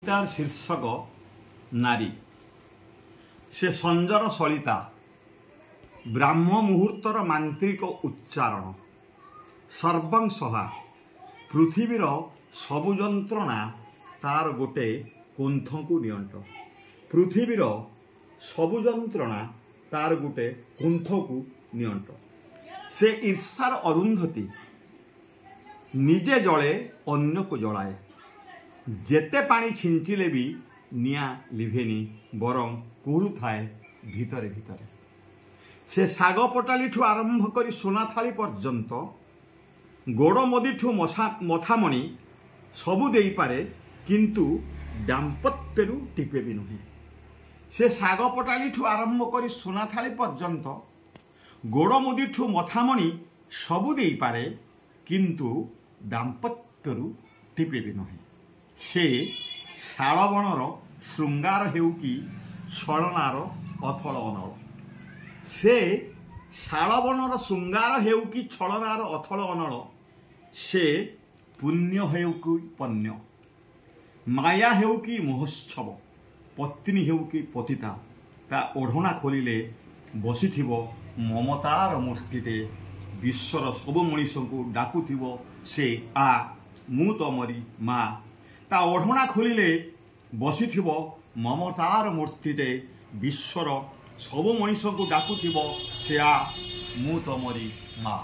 কবিতার শীর্ষক নারী। সে সঞ্জর সলিতা, ব্রাহ্ম মুহূর্তর মান্ত্রিক উচ্চাରଣ, সর্বং সহা, পৃথিবীর ସବୁ ଯନ୍ତ୍ରଣା ତାର ଗୋଟେ କୁଣ୍ଠକୁ ନିଅଣ୍ଟ। ପୃଥିବୀର ସବୁ ଯନ୍ତ୍ରଣା ତାର ଗୋଟେ କୁଣ୍ଠକୁ ନିଅଣ୍ଟ। ସେ ଈର୍ଷାର ଅରୁନ୍ଧତୀ, ନିଜେ ଜଳେ ଅନ୍ୟକୁ ଜଳାଏ। ଯେତେ ପାଣି ଛିଞ୍ଚିଲେ ବି ନିଆଁ ଲିଭେନି, ବରଂ କୁହୁଳୁଥାଏ ଭିତରେ ଭିତରେ। ସେ ଶାଗ ପଟାଲିଠୁ ଆରମ୍ଭ କରି ସୁନା ଥାଳି ପର୍ଯ୍ୟନ୍ତ, ଗୋଡ଼ ମୋଦିଠୁ ମଥାମଣି ସବୁ ଦେଇପାରେ, କିନ୍ତୁ ଦାମ୍ପତ୍ୟରୁ ଟିପେ ବି ନୁହେଁ। ସେ ଶାଗ ପଟାଲିଠୁ ଆରମ୍ଭ କରି ସୁନା ଥାଳି ପର୍ଯ୍ୟନ୍ତ, ଗୋଡ଼ ମୁଦିଠୁ ମଥାମଣି ସବୁ ଦେଇପାରେ, କିନ୍ତୁ ଦାମ୍ପତ୍ୟରୁ ଟିପେ ବି ନୁହେଁ। ସେ ଶାଳବଣର ଶୃଙ୍ଗାର ହେଉ କି ଛଳନାର ଅଥଳ ଅନଳ। ସେ ଶାଳବଣର ଶୃଙ୍ଗାର ହେଉ କି ଛଳନାର ଅଥଳ ଅନଳ। ସେ ପୁଣ୍ୟ ହେଉ କି ପଣ୍ୟ, ମାୟା ହେଉ କି ମହୋତ୍ସବ, ପତ୍ନୀ ହେଉ କି ପତିତା, ତା ଓଢ଼ଣା ଖୋଲିଲେ ବସିଥିବ ମମତାର ମୂର୍ତ୍ତିଟେ। ବିଶ୍ୱର ସବୁ ମଣିଷଙ୍କୁ ଡାକୁଥିବ ସେ, ଆ ମୁଁ ତମରି ମା। ତା ଓଢ଼ଣା ଖୋଲିଲେ ବସିଥିବ ମମତାର ମୂର୍ତ୍ତିଟେ। ବିଶ୍ୱର ସବୁ ମଣିଷଙ୍କୁ ଡାକୁଥିବ ସେ, ଆ ମୁଁ ତମରି ମା।